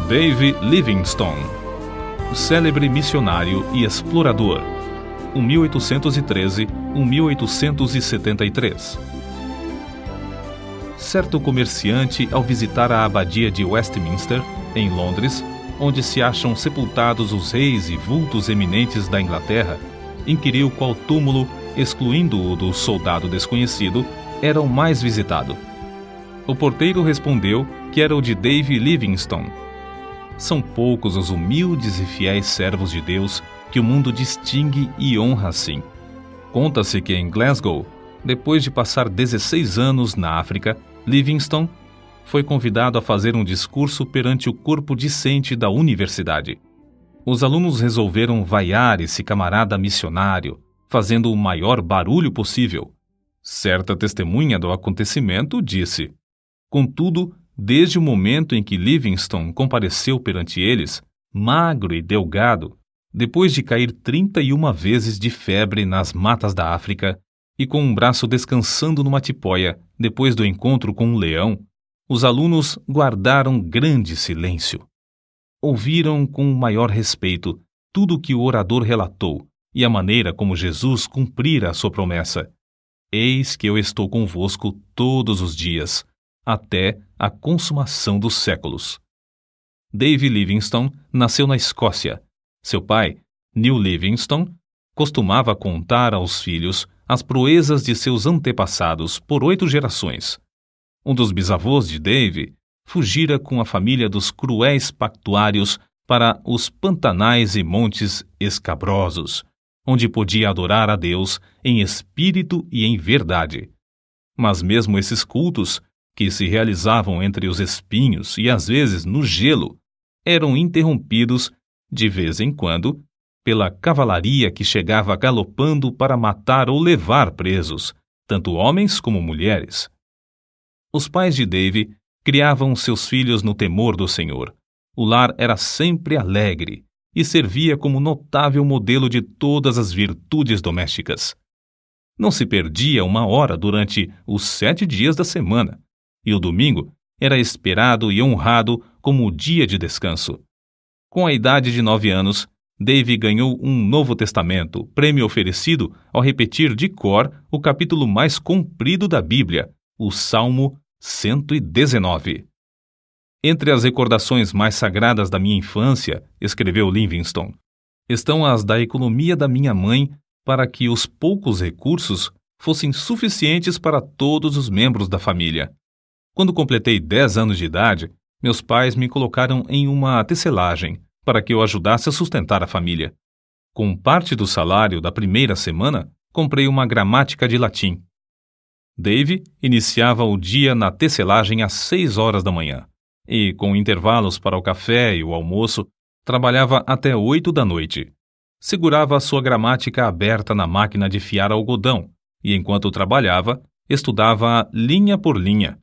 Dave Livingstone, célebre missionário e explorador, 1813–1873. Certo comerciante, ao visitar a abadia de Westminster, em Londres, onde se acham sepultados os reis e vultos eminentes da Inglaterra, inquiriu qual túmulo, excluindo o do soldado desconhecido, era o mais visitado. O porteiro respondeu que era o de Dave Livingstone. São poucos os humildes e fiéis servos de Deus que o mundo distingue e honra assim. Conta-se que em Glasgow, depois de passar 16 anos na África, Livingstone foi convidado a fazer um discurso perante o corpo discente da universidade. Os alunos resolveram vaiar esse camarada missionário, fazendo o maior barulho possível. Certa testemunha do acontecimento disse: "Contudo, desde o momento em que Livingstone compareceu perante eles, magro e delgado, depois de cair 31 vezes de febre nas matas da África e com um braço descansando numa tipóia depois do encontro com um leão, os alunos guardaram grande silêncio. Ouviram com o maior respeito tudo o que o orador relatou e a maneira como Jesus cumprira a sua promessa. Eis que eu estou convosco todos os dias, até a consumação dos séculos." Dave Livingstone nasceu na Escócia. Seu pai, Neil Livingstone, costumava contar aos filhos as proezas de seus antepassados por 8 gerações. Um dos bisavôs de Dave fugira com a família dos cruéis pactuários para os pantanais e montes escabrosos, onde podia adorar a Deus em espírito e em verdade. Mas mesmo esses cultos, que se realizavam entre os espinhos e às vezes no gelo, eram interrompidos, de vez em quando, pela cavalaria que chegava galopando para matar ou levar presos, tanto homens como mulheres. Os pais de Dave criavam seus filhos no temor do Senhor. O lar era sempre alegre e servia como notável modelo de todas as virtudes domésticas. Não se perdia uma hora durante os 7 dias da semana, e o domingo era esperado e honrado como o dia de descanso. Com a idade de 9 anos, Dave ganhou um Novo Testamento, prêmio oferecido ao repetir de cor o capítulo mais comprido da Bíblia, o Salmo 119. "Entre as recordações mais sagradas da minha infância", escreveu Livingstone, "estão as da economia da minha mãe para que os poucos recursos fossem suficientes para todos os membros da família. Quando completei 10 anos de idade, meus pais me colocaram em uma tecelagem para que eu ajudasse a sustentar a família. Com parte do salário da primeira semana, comprei uma gramática de latim." Dave iniciava o dia na tecelagem às 6 horas da manhã e, com intervalos para o café e o almoço, trabalhava até 8 da noite. Segurava a sua gramática aberta na máquina de fiar algodão e, enquanto trabalhava, estudava linha por linha.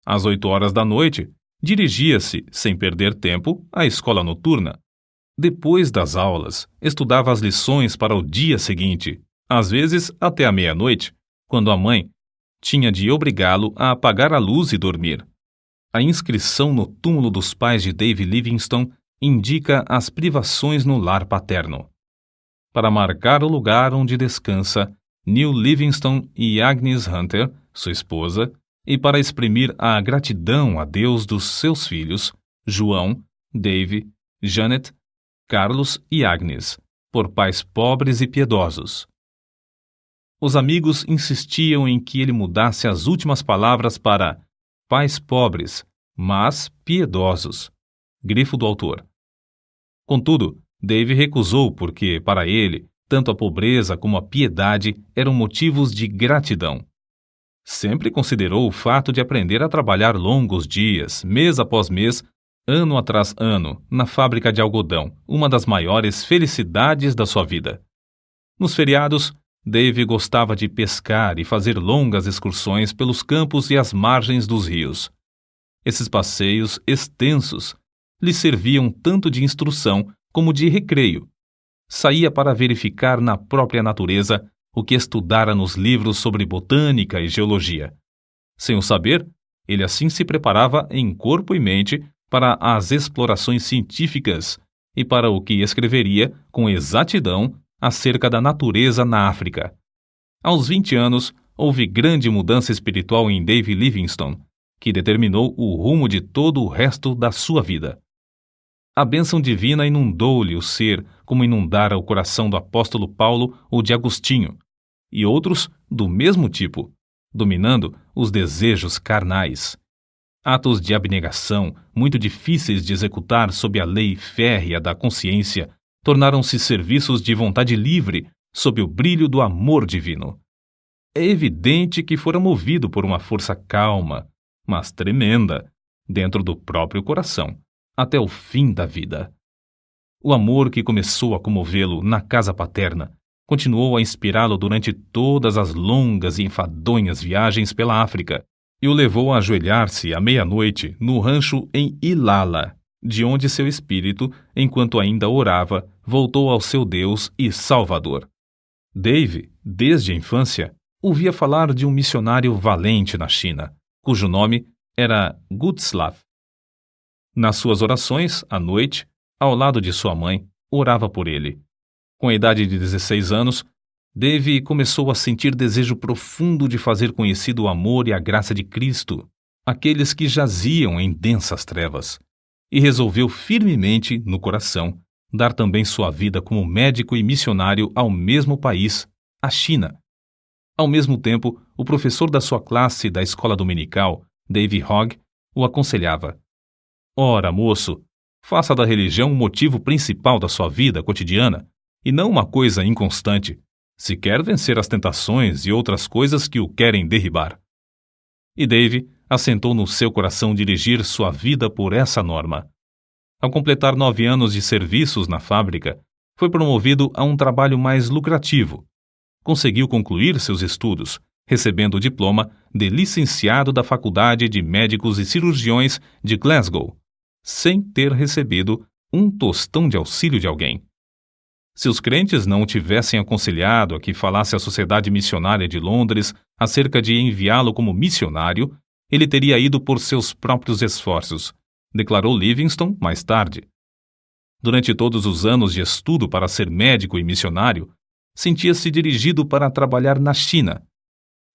Às 8 horas da noite, dirigia-se, sem perder tempo, à escola noturna. Depois das aulas, estudava as lições para o dia seguinte, às vezes até a meia-noite, quando a mãe tinha de obrigá-lo a apagar a luz e dormir. A inscrição no túmulo dos pais de Dave Livingstone indica as privações no lar paterno. Para marcar o lugar onde descansa Neil Livingstone e Agnes Hunter, sua esposa, e para exprimir a gratidão a Deus dos seus filhos, João, Dave, Janet, Carlos e Agnes, por pais pobres e piedosos. Os amigos insistiam em que ele mudasse as últimas palavras para pais pobres, mas piedosos. Grifo do autor. Contudo, Dave recusou porque, para ele, tanto a pobreza como a piedade eram motivos de gratidão. Sempre considerou o fato de aprender a trabalhar longos dias, mês após mês, ano atrás ano, na fábrica de algodão, uma das maiores felicidades da sua vida. Nos feriados, Dave gostava de pescar e fazer longas excursões pelos campos e as margens dos rios. Esses passeios extensos lhe serviam tanto de instrução como de recreio. Saía para verificar na própria natureza o que estudara nos livros sobre botânica e geologia. Sem o saber, ele assim se preparava em corpo e mente para as explorações científicas e para o que escreveria com exatidão acerca da natureza na África. Aos 20 anos, houve grande mudança espiritual em Dave Livingstone, que determinou o rumo de todo o resto da sua vida. A bênção divina inundou-lhe o ser como inundara o coração do apóstolo Paulo ou de Agostinho, e outros do mesmo tipo, dominando os desejos carnais. Atos de abnegação, muito difíceis de executar sob a lei férrea da consciência, tornaram-se serviços de vontade livre sob o brilho do amor divino. É evidente que fora movido por uma força calma, mas tremenda, dentro do próprio coração, até o fim da vida. O amor que começou a comovê-lo na casa paterna continuou a inspirá-lo durante todas as longas e enfadonhas viagens pela África e o levou a ajoelhar-se à meia-noite no rancho em Ilala, de onde seu espírito, enquanto ainda orava, voltou ao seu Deus e Salvador. Dave, desde a infância, ouvia falar de um missionário valente na China, cujo nome era Gutslav. Nas suas orações, à noite, ao lado de sua mãe, orava por ele. Com a idade de 16 anos, Dave começou a sentir desejo profundo de fazer conhecido o amor e a graça de Cristo, aqueles que jaziam em densas trevas, e resolveu firmemente, no coração, dar também sua vida como médico e missionário ao mesmo país, a China. Ao mesmo tempo, o professor da sua classe da escola dominical, Dave Hogg, o aconselhava: Ora, moço, faça da religião o motivo principal da sua vida cotidiana, e não uma coisa inconstante, se quer vencer as tentações e outras coisas que o querem derribar. E Dave assentou no seu coração dirigir sua vida por essa norma. Ao completar 9 anos de serviços na fábrica, foi promovido a um trabalho mais lucrativo. Conseguiu concluir seus estudos, recebendo o diploma de licenciado da Faculdade de Médicos e Cirurgiões de Glasgow, sem ter recebido um tostão de auxílio de alguém. Se os crentes não o tivessem aconselhado a que falasse à Sociedade Missionária de Londres acerca de enviá-lo como missionário, ele teria ido por seus próprios esforços, declarou Livingstone mais tarde. Durante todos os anos de estudo para ser médico e missionário, sentia-se dirigido para trabalhar na China.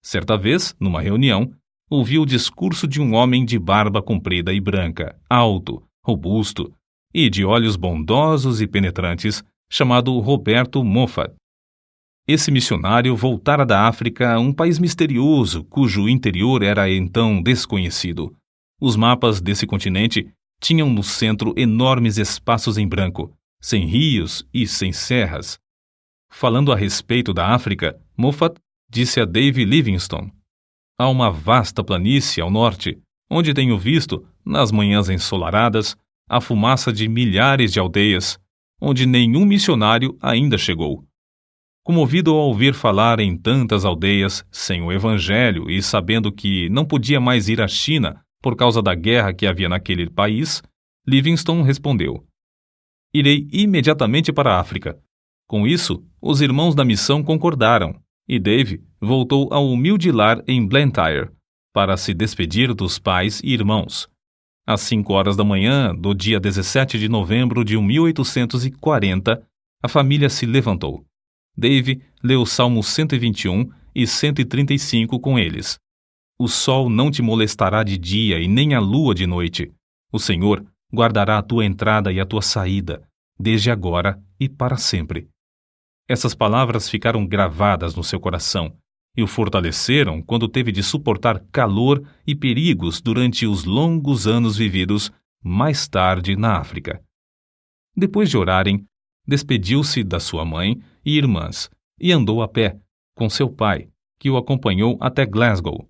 Certa vez, numa reunião, ouviu o discurso de um homem de barba comprida e branca, alto, robusto e de olhos bondosos e penetrantes, chamado Roberto Moffat. Esse missionário voltara da África a um país misterioso cujo interior era então desconhecido. Os mapas desse continente tinham no centro enormes espaços em branco, sem rios e sem serras. Falando a respeito da África, Moffat disse a Dave Livingstone: Há uma vasta planície ao norte, onde tenho visto, nas manhãs ensolaradas, a fumaça de milhares de aldeias, onde nenhum missionário ainda chegou. Comovido ao ouvir falar em tantas aldeias sem o evangelho e sabendo que não podia mais ir à China por causa da guerra que havia naquele país, Livingstone respondeu: Irei imediatamente para a África. Com isso, os irmãos da missão concordaram, e Dave voltou ao humilde lar em Blantyre para se despedir dos pais e irmãos. Às 5 horas da manhã do dia 17 de novembro de 1840, a família se levantou. Dave leu os Salmos 121 e 135 com eles. O sol não te molestará de dia e nem a lua de noite. O Senhor guardará a tua entrada e a tua saída, desde agora e para sempre. Essas palavras ficaram gravadas no seu coração e o fortaleceram quando teve de suportar calor e perigos durante os longos anos vividos mais tarde na África. Depois de orarem, despediu-se da sua mãe e irmãs e andou a pé, com seu pai, que o acompanhou até Glasgow.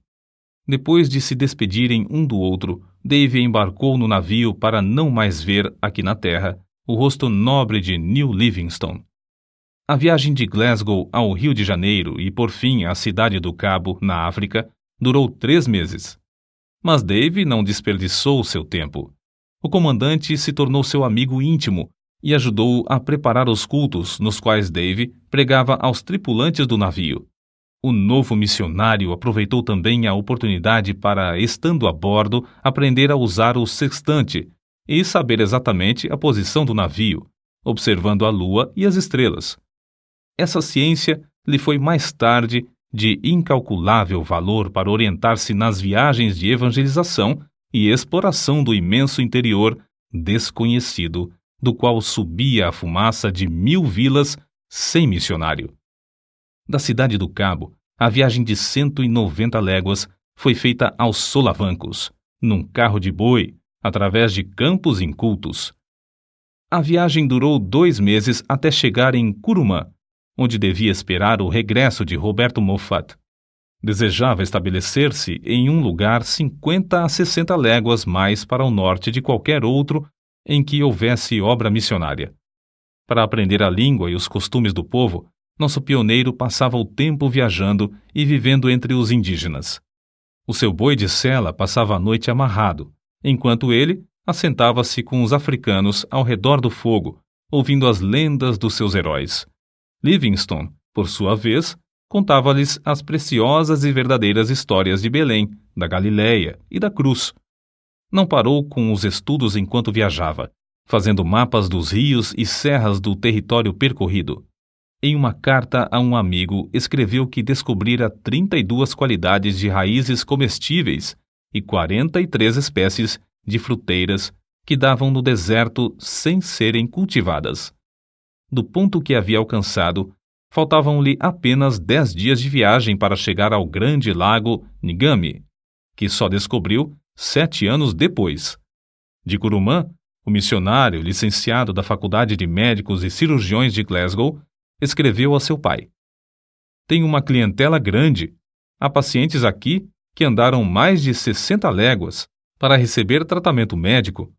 Depois de se despedirem um do outro, Dave embarcou no navio para não mais ver, aqui na terra, o rosto nobre de New Livingstone. A viagem de Glasgow ao Rio de Janeiro e, por fim, à cidade do Cabo, na África, durou 3 meses. Mas Dave não desperdiçou seu tempo. O comandante se tornou seu amigo íntimo e ajudou-o a preparar os cultos nos quais Dave pregava aos tripulantes do navio. O novo missionário aproveitou também a oportunidade para, estando a bordo, aprender a usar o sextante e saber exatamente a posição do navio, observando a lua e as estrelas. Essa ciência lhe foi mais tarde de incalculável valor para orientar-se nas viagens de evangelização e exploração do imenso interior desconhecido, do qual subia a fumaça de 1000 vilas sem missionário. Da cidade do Cabo, a viagem de 190 léguas foi feita aos solavancos, num carro de boi, através de campos incultos. A viagem durou 2 meses até chegar em Curumã, onde devia esperar o regresso de Roberto Moffat. Desejava estabelecer-se em um lugar 50 a 60 léguas mais para o norte de qualquer outro em que houvesse obra missionária. Para aprender a língua e os costumes do povo, nosso pioneiro passava o tempo viajando e vivendo entre os indígenas. O seu boi de sela passava a noite amarrado, enquanto ele assentava-se com os africanos ao redor do fogo, ouvindo as lendas dos seus heróis. Livingstone, por sua vez, contava-lhes as preciosas e verdadeiras histórias de Belém, da Galiléia e da Cruz. Não parou com os estudos enquanto viajava, fazendo mapas dos rios e serras do território percorrido. Em uma carta a um amigo, escreveu que descobrira 32 qualidades de raízes comestíveis e 43 espécies de fruteiras que davam no deserto sem serem cultivadas. Do ponto que havia alcançado, faltavam-lhe apenas 10 dias de viagem para chegar ao grande lago Ngami, que só descobriu 7 anos depois. De Curumã, o missionário, licenciado da Faculdade de Médicos e Cirurgiões de Glasgow, escreveu a seu pai: "Tenho uma clientela grande. Há pacientes aqui que andaram mais de 60 léguas para receber tratamento médico.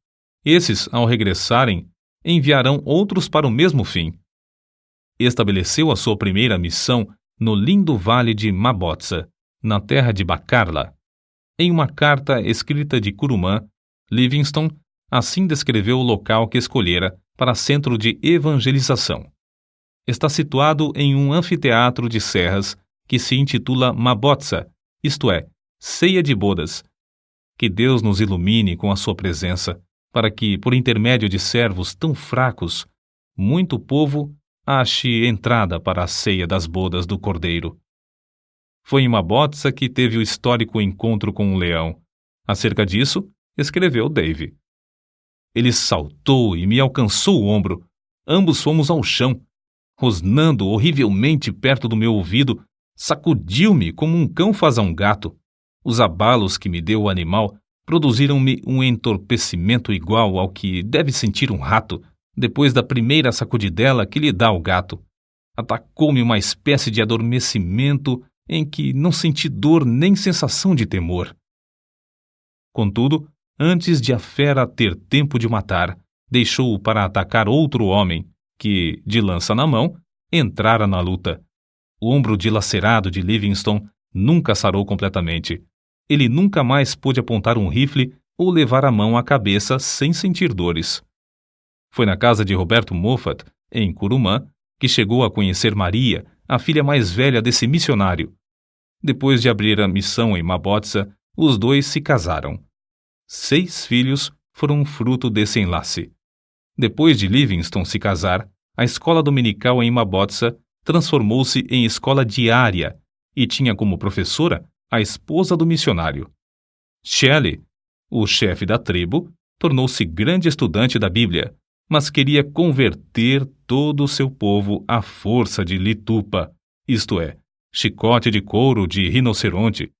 Esses, ao regressarem, enviarão outros para o mesmo fim." Estabeleceu a sua primeira missão no lindo vale de Mabotsa, na terra de Bacarla. Em uma carta escrita de Curumã, Livingstone assim descreveu o local que escolhera para centro de evangelização. Está situado em um anfiteatro de serras que se intitula Mabotsa, isto é, ceia de bodas. Que Deus nos ilumine com a sua presença, para que, por intermédio de servos tão fracos, muito povo ache entrada para a ceia das bodas do Cordeiro. Foi em Mabotsa que teve o histórico encontro com um leão. Acerca disso, escreveu Dave: "Ele saltou e me alcançou o ombro. Ambos fomos ao chão. Rosnando horrivelmente perto do meu ouvido, sacudiu-me como um cão faz a um gato. Os abalos que me deu o animal produziram-me um entorpecimento igual ao que deve sentir um rato depois da primeira sacudidela que lhe dá o gato. Atacou-me uma espécie de adormecimento em que não senti dor nem sensação de temor. Contudo, antes de a fera ter tempo de matar, deixou-o para atacar outro homem, que, de lança na mão, entrara na luta. O ombro dilacerado de Livingstone nunca sarou completamente. Ele nunca mais pôde apontar um rifle ou levar a mão à cabeça sem sentir dores. Foi na casa de Roberto Moffat, em Curumã, que chegou a conhecer Maria, a filha mais velha desse missionário. Depois de abrir a missão em Mabotsa, os dois se casaram. 6 filhos foram fruto desse enlace. Depois de Livingstone se casar, a escola dominical em Mabotsa transformou-se em escola diária e tinha como professora a esposa do missionário. Shelley, o chefe da tribo, tornou-se grande estudante da Bíblia, mas queria converter todo o seu povo à força de litupa, isto é, chicote de couro de rinoceronte.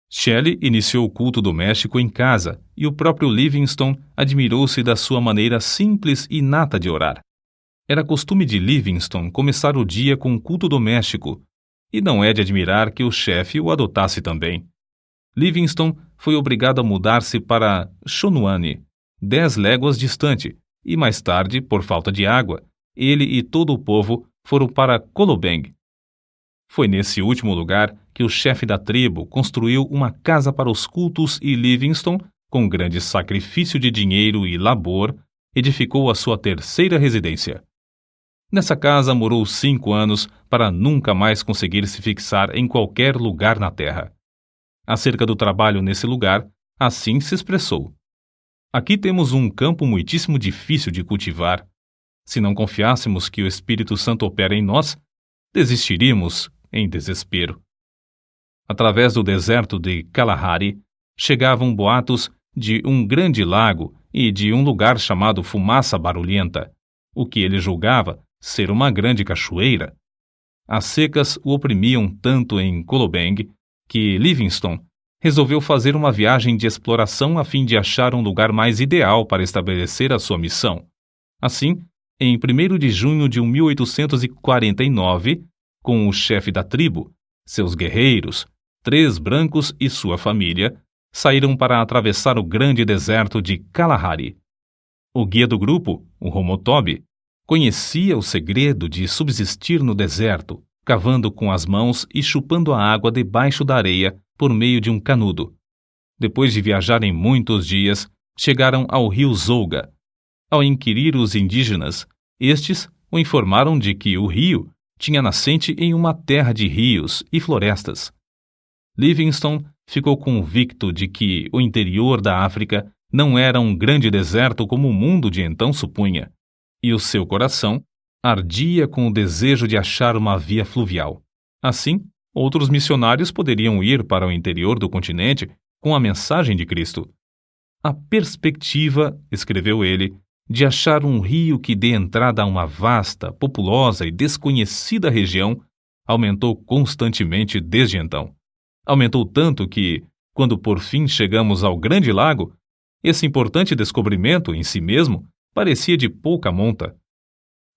Shelley iniciou o culto doméstico em casa e o próprio Livingstone admirou-se da sua maneira simples e inata de orar. Era costume de Livingstone começar o dia com um culto doméstico, e não é de admirar que o chefe o adotasse também. Livingstone foi obrigado a mudar-se para Shonuane, 10 léguas distante, e mais tarde, por falta de água, ele e todo o povo foram para Kolobeng. Foi nesse último lugar que o chefe da tribo construiu uma casa para os cultos e Livingstone, com grande sacrifício de dinheiro e labor, edificou a sua terceira residência. Nessa casa morou 5 anos para nunca mais conseguir se fixar em qualquer lugar na terra. Acerca do trabalho nesse lugar, assim se expressou: Aqui temos um campo muitíssimo difícil de cultivar. Se não confiássemos que o Espírito Santo opera em nós, desistiríamos em desespero. Através do deserto de Kalahari, chegavam boatos de um grande lago e de um lugar chamado Fumaça Barulhenta, o que ele julgava ser uma grande cachoeira. As secas o oprimiam tanto em Kolobeng que Livingstone resolveu fazer uma viagem de exploração a fim de achar um lugar mais ideal para estabelecer a sua missão. Assim, em 1º de junho de 1849, com o chefe da tribo, seus guerreiros, 3 brancos e sua família, saíram para atravessar o grande deserto de Kalahari. O guia do grupo, o Homotobi, conhecia o segredo de subsistir no deserto, cavando com as mãos e chupando a água debaixo da areia por meio de um canudo. Depois de viajarem muitos dias, chegaram ao rio Zouga. Ao inquirir os indígenas, estes o informaram de que o rio tinha nascente em uma terra de rios e florestas. Livingstone ficou convicto de que o interior da África não era um grande deserto como o mundo de então supunha, e o seu coração ardia com o desejo de achar uma via fluvial. Assim, outros missionários poderiam ir para o interior do continente com a mensagem de Cristo. A perspectiva, escreveu ele, de achar um rio que dê entrada a uma vasta, populosa e desconhecida região aumentou constantemente desde então. Aumentou tanto que, quando por fim chegamos ao Grande Lago, esse importante descobrimento em si mesmo parecia de pouca monta.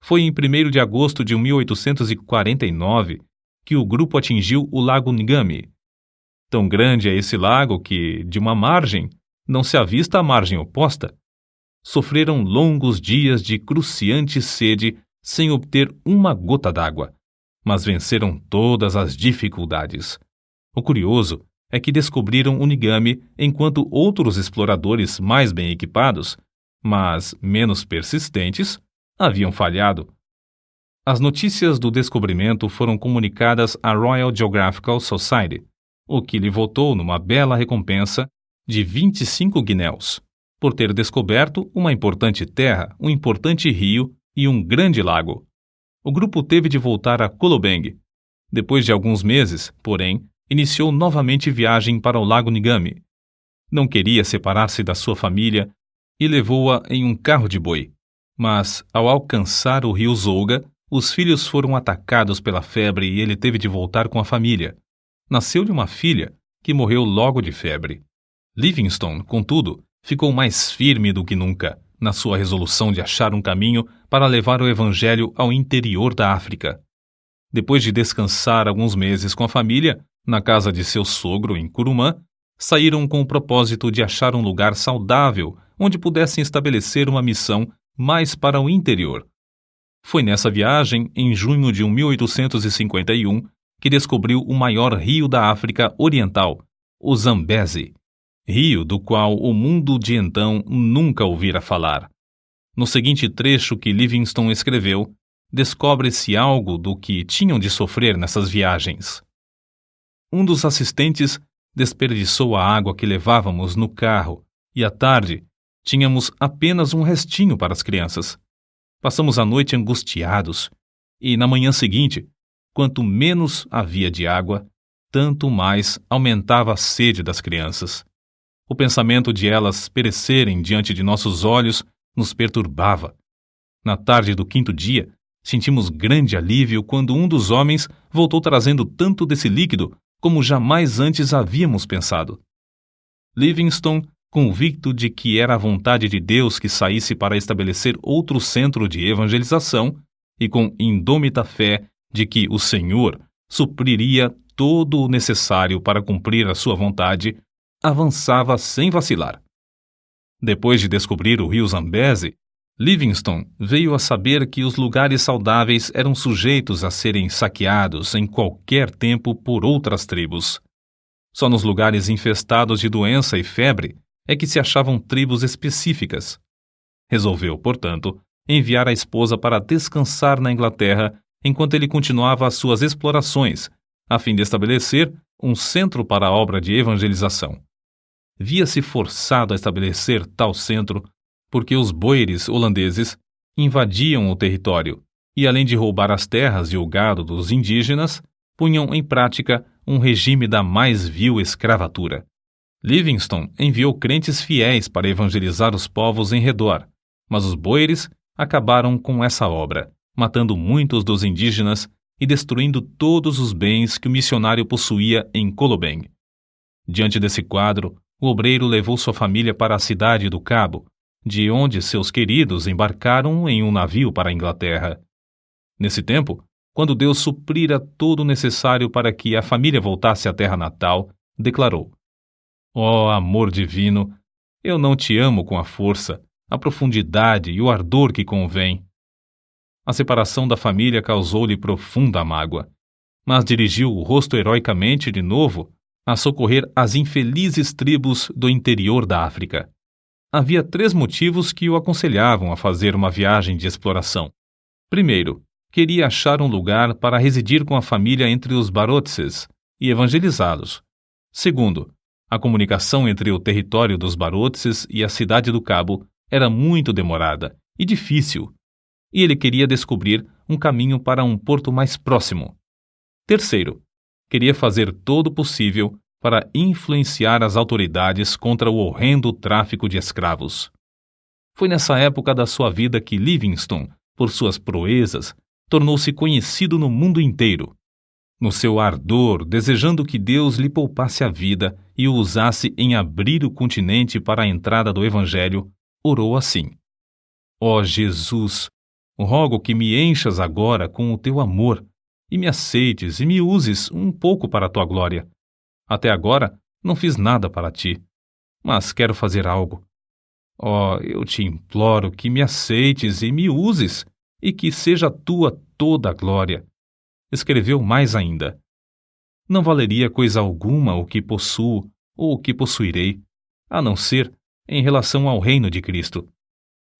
Foi em 1º de agosto de 1849 que o grupo atingiu o Lago Ngami. Tão grande é esse lago que, de uma margem, não se avista a margem oposta. Sofreram longos dias de cruciante sede sem obter uma gota d'água, mas venceram todas as dificuldades. O curioso é que descobriram o Ngami enquanto outros exploradores mais bem equipados, mas menos persistentes, haviam falhado. As notícias do descobrimento foram comunicadas à Royal Geographical Society, o que lhe votou numa bela recompensa de 25 guinéus, por ter descoberto uma importante terra, um importante rio e um grande lago. O grupo teve de voltar a Kolobeng. Depois de alguns meses, porém, iniciou novamente viagem para o Lago Ngami. Não queria separar-se da sua família e levou-a em um carro de boi. Mas, ao alcançar o rio Zouga, os filhos foram atacados pela febre e ele teve de voltar com a família. Nasceu-lhe uma filha, que morreu logo de febre. Livingstone, contudo, ficou mais firme do que nunca na sua resolução de achar um caminho para levar o evangelho ao interior da África. Depois de descansar alguns meses com a família, na casa de seu sogro em Kurumã, saíram com o propósito de achar um lugar saudável onde pudessem estabelecer uma missão mais para o interior. Foi nessa viagem, em junho de 1851, que descobriu o maior rio da África Oriental, o Zambezi, rio do qual o mundo de então nunca ouvira falar. No seguinte trecho que Livingstone escreveu, descobre-se algo do que tinham de sofrer nessas viagens. Um dos assistentes desperdiçou a água que levávamos no carro e, à tarde, tínhamos apenas um restinho para as crianças. Passamos a noite angustiados e, na manhã seguinte, quanto menos havia de água, tanto mais aumentava a sede das crianças. O pensamento de elas perecerem diante de nossos olhos nos perturbava. Na tarde do 5º dia, sentimos grande alívio quando um dos homens voltou trazendo tanto desse líquido como jamais antes havíamos pensado. Livingstone, convicto de que era a vontade de Deus que saísse para estabelecer outro centro de evangelização, e com indômita fé de que o Senhor supriria todo o necessário para cumprir a sua vontade, avançava sem vacilar. Depois de descobrir o rio Zambezi, Livingstone veio a saber que os lugares saudáveis eram sujeitos a serem saqueados em qualquer tempo por outras tribos. Só nos lugares infestados de doença e febre é que se achavam tribos específicas. Resolveu, portanto, enviar a esposa para descansar na Inglaterra enquanto ele continuava as suas explorações, a fim de estabelecer um centro para a obra de evangelização. via-se forçado a estabelecer tal centro porque os boeres holandeses invadiam o território e, além de roubar as terras e o gado dos indígenas, punham em prática um regime da mais vil escravatura. Livingstone enviou crentes fiéis para evangelizar os povos em redor, mas os boeres acabaram com essa obra, matando muitos dos indígenas e destruindo todos os bens que o missionário possuía em Colobeng. Diante desse quadro, o obreiro levou sua família para a cidade do Cabo, de onde seus queridos embarcaram em um navio para a Inglaterra. Nesse tempo, quando Deus suprira todo o necessário para que a família voltasse à terra natal, declarou: Ó amor divino, eu não te amo com a força, a profundidade e o ardor que convém. A separação da família causou-lhe profunda mágoa, mas dirigiu o rosto heroicamente de novo a socorrer as infelizes tribos do interior da África. Havia 3 motivos que o aconselhavam a fazer uma viagem de exploração. Primeiro, queria achar um lugar para residir com a família entre os Barotses e evangelizá-los. Segundo, a comunicação entre o território dos Barotses e a cidade do Cabo era muito demorada e difícil, e ele queria descobrir um caminho para um porto mais próximo. Terceiro, queria fazer todo o possível para influenciar as autoridades contra o horrendo tráfico de escravos. Foi nessa época da sua vida que Livingstone, por suas proezas, tornou-se conhecido no mundo inteiro. No seu ardor, desejando que Deus lhe poupasse a vida e o usasse em abrir o continente para a entrada do Evangelho, orou assim: Ó Jesus, rogo que me enchas agora com o teu amor e me aceites e me uses um pouco para a tua glória. Até agora não fiz nada para ti, mas quero fazer algo. Ó, eu te imploro que me aceites e me uses e que seja tua toda a glória. Escreveu mais ainda: Não valeria coisa alguma o que possuo ou o que possuirei, a não ser em relação ao reino de Cristo.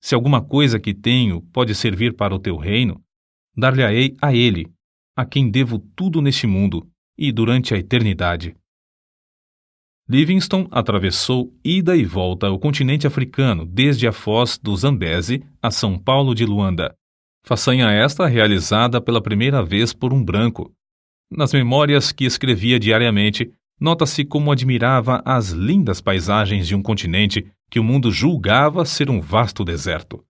Se alguma coisa que tenho pode servir para o teu reino, dar-lhe-ei a ele, a quem devo tudo neste mundo e durante a eternidade. Livingstone atravessou ida e volta o continente africano desde a foz do Zambeze a São Paulo de Luanda. Façanha esta realizada pela primeira vez por um branco. Nas memórias que escrevia diariamente, nota-se como admirava as lindas paisagens de um continente que o mundo julgava ser um vasto deserto.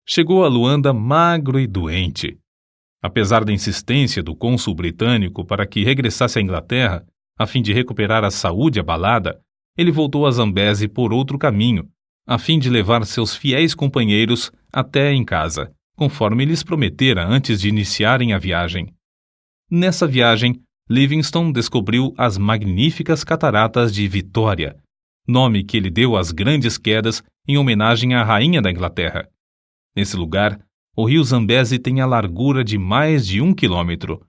Chegou a Luanda magro e doente. Apesar da insistência do cônsul britânico para que regressasse à Inglaterra, a fim de recuperar a saúde abalada, ele voltou a Zambeze por outro caminho, a fim de levar seus fiéis companheiros até em casa, conforme lhes prometera antes de iniciarem a viagem. Nessa viagem, Livingstone descobriu as magníficas cataratas de Vitória, nome que ele deu às grandes quedas em homenagem à rainha da Inglaterra. Nesse lugar, o rio Zambeze tem a largura de mais de 1 quilômetro.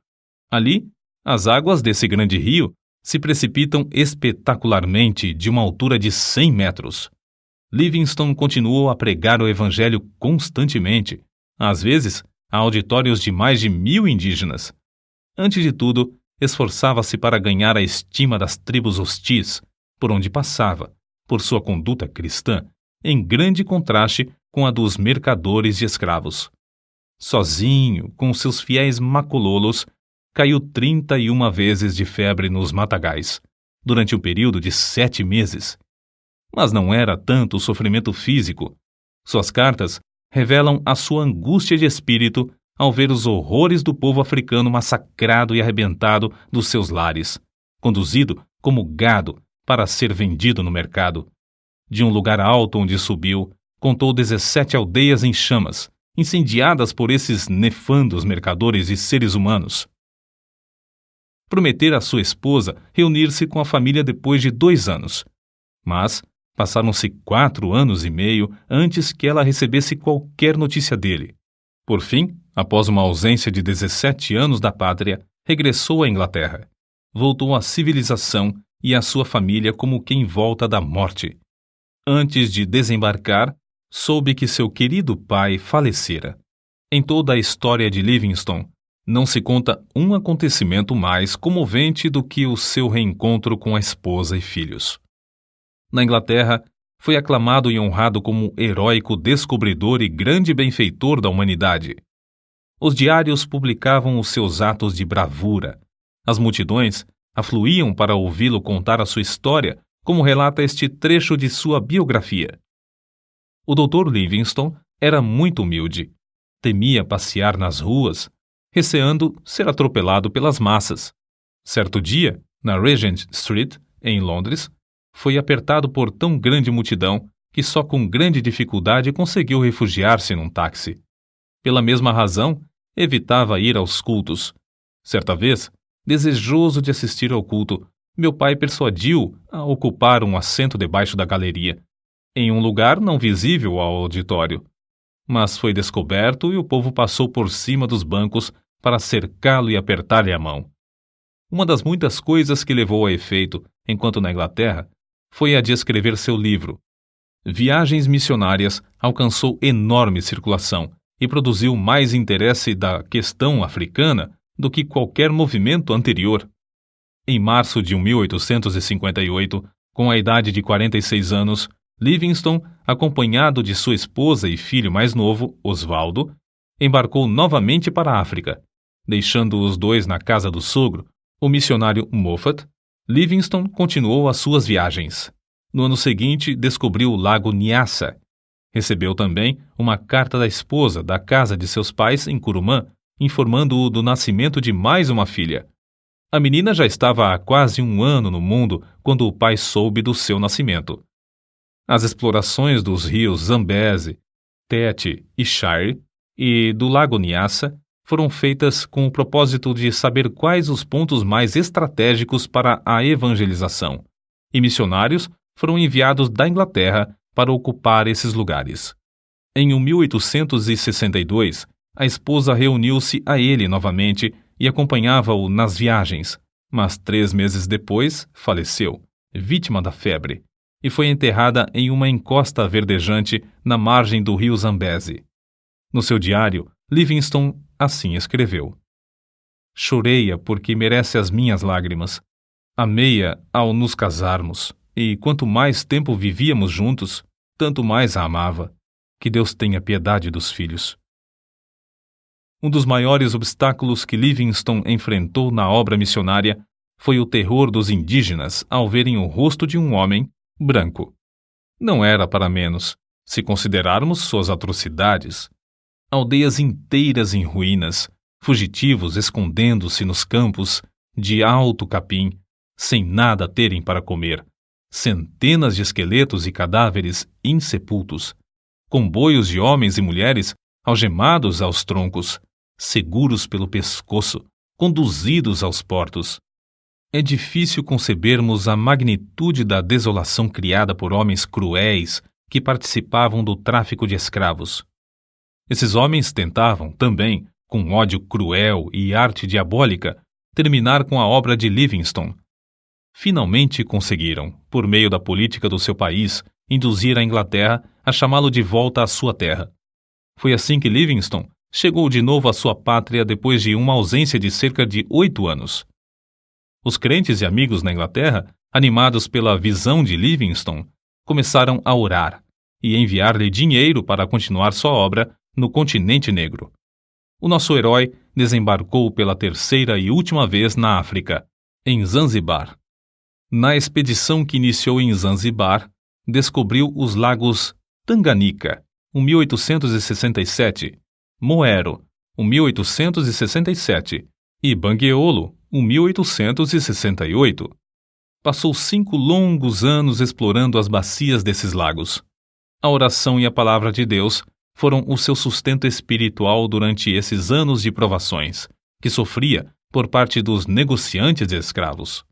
Ali, as águas desse grande rio se precipitam espetacularmente de uma altura de 100 metros. Livingstone continuou a pregar o evangelho constantemente, às vezes a auditórios de mais de 1000 indígenas. Antes de tudo, esforçava-se para ganhar a estima das tribos hostis, por onde passava, por sua conduta cristã, em grande contraste com a dos mercadores de escravos. Sozinho, com seus fiéis macololos, caiu 31 vezes de febre nos matagais, durante um período de 7 meses. Mas não era tanto o sofrimento físico. Suas cartas revelam a sua angústia de espírito ao ver os horrores do povo africano massacrado e arrebentado dos seus lares, conduzido como gado para ser vendido no mercado. De um lugar alto onde subiu, contou 17 aldeias em chamas, incendiadas por esses nefandos mercadores e seres humanos. Prometera à sua esposa reunir-se com a família depois de 2 anos. Mas passaram-se 4 anos e meio antes que ela recebesse qualquer notícia dele. Por fim, após uma ausência de 17 anos da pátria, regressou à Inglaterra. Voltou à civilização e à sua família como quem volta da morte. Antes de desembarcar, soube que seu querido pai falecera. Em toda a história de Livingstone, não se conta um acontecimento mais comovente do que o seu reencontro com a esposa e filhos. Na Inglaterra, foi aclamado e honrado como heróico descobridor e grande benfeitor da humanidade. Os diários publicavam os seus atos de bravura. As multidões afluíam para ouvi-lo contar a sua história, como relata este trecho de sua biografia. O Dr. Livingstone era muito humilde. Temia passear nas ruas, receando ser atropelado pelas massas. Certo dia, na Regent Street, em Londres, foi apertado por tão grande multidão que só com grande dificuldade conseguiu refugiar-se num táxi. Pela mesma razão, evitava ir aos cultos. Certa vez, desejoso de assistir ao culto, meu pai persuadiu-o a ocupar um assento debaixo da galeria, em um lugar não visível ao auditório. Mas foi descoberto e o povo passou por cima dos bancos para cercá-lo e apertar-lhe a mão. Uma das muitas coisas que levou a efeito, enquanto na Inglaterra, foi a de escrever seu livro. Viagens Missionárias alcançou enorme circulação e produziu mais interesse da questão africana do que qualquer movimento anterior. Em março de 1858, com a idade de 46 anos, Livingstone, acompanhado de sua esposa e filho mais novo, Osvaldo, embarcou novamente para a África. Deixando os dois na casa do sogro, o missionário Moffat, Livingstone continuou as suas viagens. No ano seguinte, descobriu o lago Nyassa. Recebeu também uma carta da esposa da casa de seus pais em Curumã, informando-o do nascimento de mais uma filha. A menina já estava há quase um ano no mundo quando o pai soube do seu nascimento. As explorações dos rios Zambeze, Tete e Shire e do lago Nyassa foram feitas com o propósito de saber quais os pontos mais estratégicos para a evangelização, e missionários foram enviados da Inglaterra para ocupar esses lugares. Em 1862, a esposa reuniu-se a ele novamente e acompanhava-o nas viagens, mas 3 meses depois faleceu, vítima da febre, e foi enterrada em uma encosta verdejante na margem do rio Zambeze. No seu diário, Livingstone assim escreveu: Chorei-a porque merece as minhas lágrimas. Amei-a ao nos casarmos, e quanto mais tempo vivíamos juntos, tanto mais a amava. Que Deus tenha piedade dos filhos. Um dos maiores obstáculos que Livingstone enfrentou na obra missionária foi o terror dos indígenas ao verem o rosto de um homem branco. Não era para menos, se considerarmos suas atrocidades. Aldeias inteiras em ruínas, fugitivos escondendo-se nos campos de alto capim, sem nada terem para comer, centenas de esqueletos e cadáveres insepultos, comboios de homens e mulheres algemados aos troncos, seguros pelo pescoço, conduzidos aos portos. É difícil concebermos a magnitude da desolação criada por homens cruéis que participavam do tráfico de escravos. Esses homens tentavam, também, com ódio cruel e arte diabólica, terminar com a obra de Livingstone. Finalmente conseguiram, por meio da política do seu país, induzir a Inglaterra a chamá-lo de volta à sua terra. Foi assim que Livingstone chegou de novo à sua pátria depois de uma ausência de cerca de 8 anos. Os crentes e amigos na Inglaterra, animados pela visão de Livingstone, começaram a orar e enviar-lhe dinheiro para continuar sua obra no continente negro. O nosso herói desembarcou pela 3ª e última vez na África, em Zanzibar. Na expedição que iniciou em Zanzibar, descobriu os lagos Tanganyika, 1867, Moero, 1867, e Bangueolo, 1868. Passou 5 longos anos explorando as bacias desses lagos. A oração e a palavra de Deus foram o seu sustento espiritual durante esses anos de provações, que sofria por parte dos negociantes de escravos.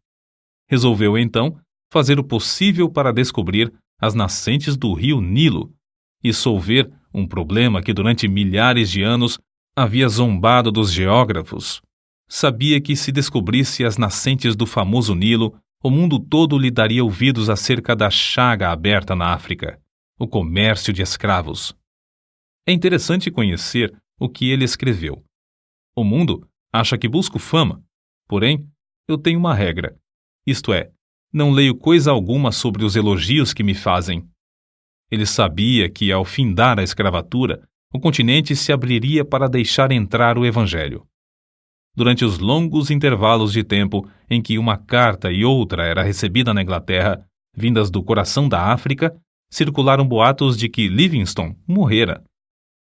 Resolveu, então, fazer o possível para descobrir as nascentes do rio Nilo e solver um problema que durante milhares de anos havia zombado dos geógrafos. Sabia que se descobrisse as nascentes do famoso Nilo, o mundo todo lhe daria ouvidos acerca da chaga aberta na África, o comércio de escravos. É interessante conhecer o que ele escreveu. O mundo acha que busco fama, porém, eu tenho uma regra, isto é, Não leio coisa alguma sobre os elogios que me fazem. Ele sabia que, ao findar a escravatura, o continente se abriria para deixar entrar o Evangelho. Durante os longos intervalos de tempo em que uma carta e outra era recebida na Inglaterra, vindas do coração da África, circularam boatos de que Livingstone morrera.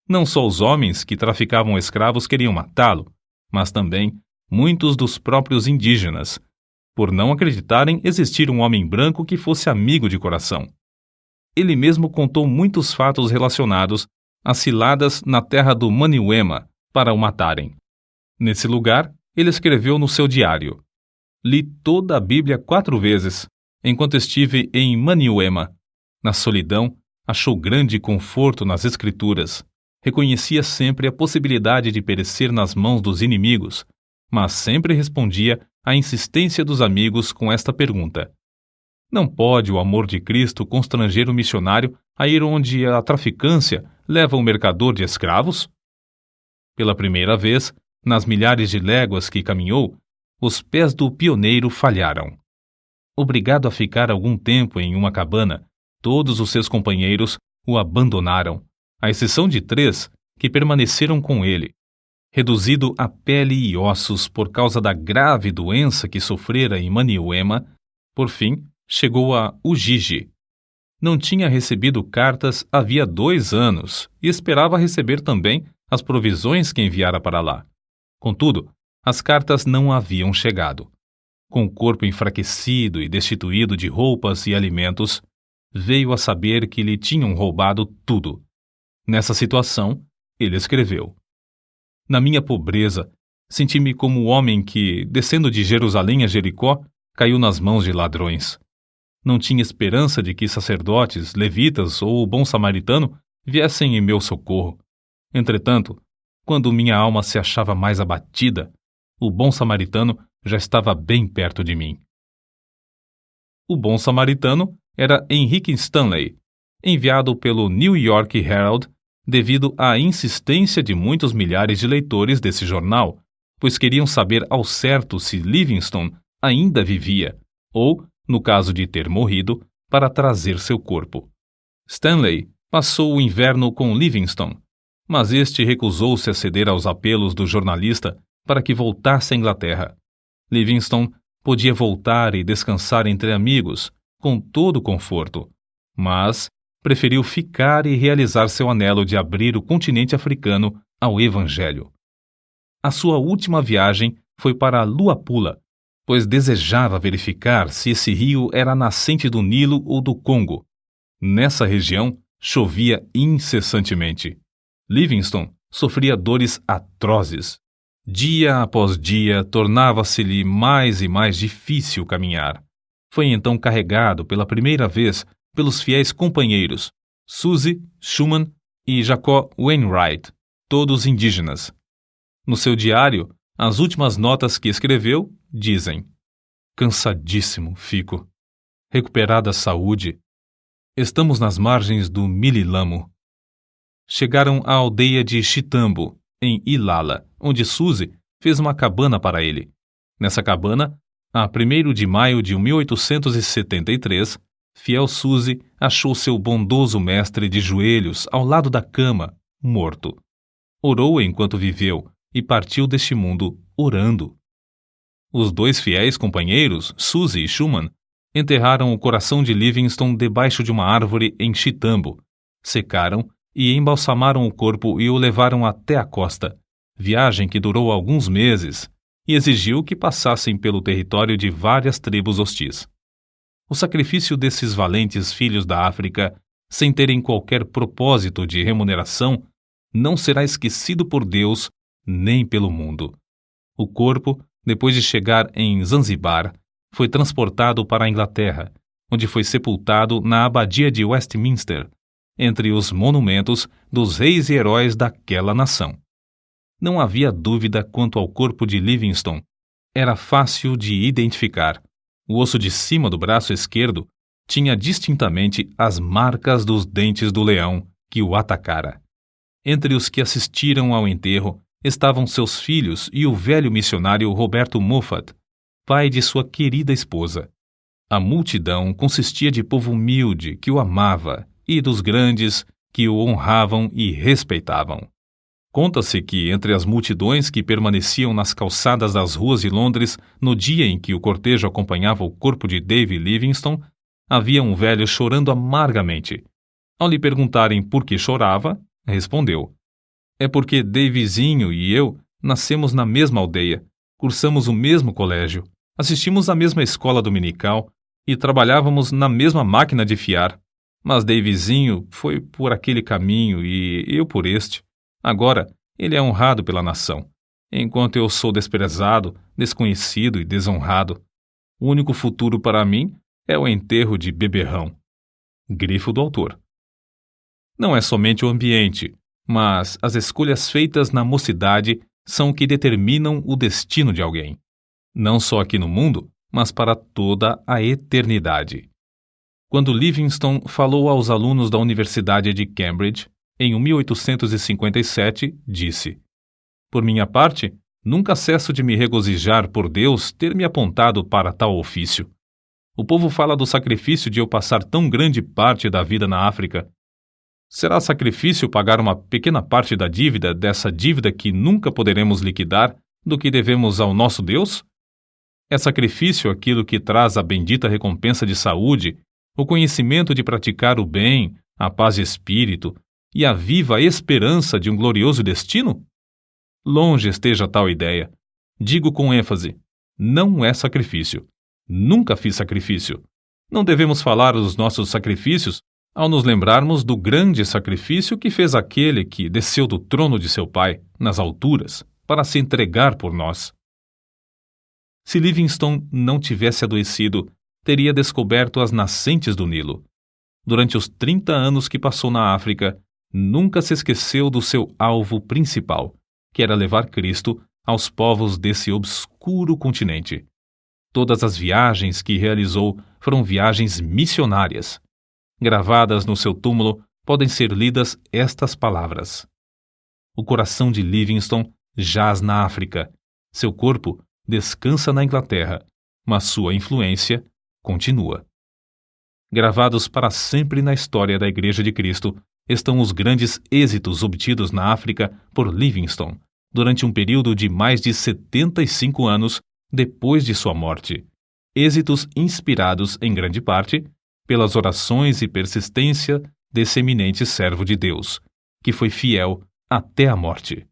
Não só os homens que traficavam escravos queriam matá-lo, mas também muitos dos próprios indígenas, por não acreditarem existir um homem branco que fosse amigo de coração. Ele mesmo contou muitos fatos relacionados às ciladas na terra do Maniuema para o matarem. Nesse lugar, ele escreveu no seu diário: "Li toda a Bíblia 4 vezes, enquanto estive em Maniuema. Na solidão, achou grande conforto nas Escrituras. Reconhecia sempre a possibilidade de perecer nas mãos dos inimigos, mas sempre respondia à insistência dos amigos com esta pergunta: não pode o amor de Cristo constranger o missionário a ir onde a traficância leva o mercador de escravos?" Pela primeira vez, nas milhares de léguas que caminhou, os pés do pioneiro falharam. Obrigado a ficar algum tempo em uma cabana, todos os seus companheiros o abandonaram, à exceção de 3 que permaneceram com ele. Reduzido a pele e ossos por causa da grave doença que sofrera em Maniuema, por fim, chegou a Ujiji. Não tinha recebido cartas havia 2 anos e esperava receber também as provisões que enviara para lá. Contudo, as cartas não haviam chegado. Com o corpo enfraquecido e destituído de roupas e alimentos, veio a saber que lhe tinham roubado tudo. Nessa situação, ele escreveu: "Na minha pobreza, senti-me como o homem que, descendo de Jerusalém a Jericó, caiu nas mãos de ladrões. Não tinha esperança de que sacerdotes, levitas ou o bom samaritano viessem em meu socorro. Entretanto, quando minha alma se achava mais abatida, o bom samaritano já estava bem perto de mim." O bom samaritano era Henrique Stanley, enviado pelo New York Herald devido à insistência de muitos milhares de leitores desse jornal, pois queriam saber ao certo se Livingstone ainda vivia, ou, no caso de ter morrido, para trazer seu corpo. Stanley passou o inverno com Livingstone, mas este recusou-se a ceder aos apelos do jornalista para que voltasse à Inglaterra. Livingstone podia voltar e descansar entre amigos, com todo o conforto, mas preferiu ficar e realizar seu anelo de abrir o continente africano ao Evangelho. A sua última viagem foi para Luapula, pois desejava verificar se esse rio era a nascente do Nilo ou do Congo. Nessa região, chovia incessantemente. Livingstone sofria dores atrozes. Dia após dia, tornava-se-lhe mais e mais difícil caminhar. Foi então carregado pela primeira vez pelos fiéis companheiros Suzy Schumann e Jacob Wainwright, todos indígenas. No seu diário, as últimas notas que escreveu dizem: "Cansadíssimo fico. Recuperada a saúde. Estamos nas margens do Mililamo." Chegaram à aldeia de Chitambo, em Ilala, onde Suzy fez uma cabana para ele. Nessa cabana, a 1º de maio de 1873, fiel Suzy achou seu bondoso mestre de joelhos ao lado da cama, morto. Orou enquanto viveu e partiu deste mundo orando. Os 2 fiéis companheiros, Suzy e Schumann, enterraram o coração de Livingstone debaixo de uma árvore em Chitambo, secaram e embalsamaram o corpo e o levaram até a costa, viagem que durou alguns meses e exigiu que passassem pelo território de várias tribos hostis. O sacrifício desses valentes filhos da África, sem terem qualquer propósito de remuneração, não será esquecido por Deus nem pelo mundo. O corpo, depois de chegar em Zanzibar, foi transportado para a Inglaterra, onde foi sepultado na abadia de Westminster, entre os monumentos dos reis e heróis daquela nação. Não havia dúvida quanto ao corpo de Livingstone. Era fácil de identificar. O osso de cima do braço esquerdo tinha distintamente as marcas dos dentes do leão que o atacara. Entre os que assistiram ao enterro estavam seus filhos e o velho missionário Roberto Moffat, pai de sua querida esposa. A multidão consistia de povo humilde que o amava e dos grandes que o honravam e respeitavam. Conta-se que, entre as multidões que permaneciam nas calçadas das ruas de Londres no dia em que o cortejo acompanhava o corpo de David Livingstone, havia um velho chorando amargamente. Ao lhe perguntarem por que chorava, respondeu: "É porque Davizinho e eu nascemos na mesma aldeia, cursamos o mesmo colégio, assistimos à mesma escola dominical e trabalhávamos na mesma máquina de fiar. Mas Davizinho foi por aquele caminho e eu por este. Agora, ele é honrado pela nação, enquanto eu sou desprezado, desconhecido e desonrado. O único futuro para mim é o enterro de beberrão." Grifo do autor. Não é somente o ambiente, mas as escolhas feitas na mocidade são o que determinam o destino de alguém. Não só aqui no mundo, mas para toda a eternidade. Quando Livingstone falou aos alunos da Universidade de Cambridge, em 1857, disse: "Por minha parte, nunca cesso de me regozijar por Deus ter me apontado para tal ofício. O povo fala do sacrifício de eu passar tão grande parte da vida na África. Será sacrifício pagar uma pequena parte da dívida, dessa dívida que nunca poderemos liquidar, do que devemos ao nosso Deus? É sacrifício aquilo que traz a bendita recompensa de saúde, o conhecimento de praticar o bem, a paz de espírito e a viva esperança de um glorioso destino? Longe esteja tal ideia. Digo com ênfase, não é sacrifício. Nunca fiz sacrifício. Não devemos falar dos nossos sacrifícios ao nos lembrarmos do grande sacrifício que fez aquele que desceu do trono de seu Pai, nas alturas, para se entregar por nós. Se Livingstone não tivesse adoecido, teria descoberto as nascentes do Nilo. Durante os 30 anos que passou na África, nunca se esqueceu do seu alvo principal, que era levar Cristo aos povos desse obscuro continente. Todas as viagens que realizou foram viagens missionárias. Gravadas no seu túmulo podem ser lidas estas palavras: "O coração de Livingstone jaz na África. Seu corpo descansa na Inglaterra, mas sua influência continua." Gravados para sempre na história da Igreja de Cristo estão os grandes êxitos obtidos na África por Livingstone durante um período de mais de 75 anos depois de sua morte. Êxitos inspirados, em grande parte, pelas orações e persistência desse eminente servo de Deus, que foi fiel até a morte.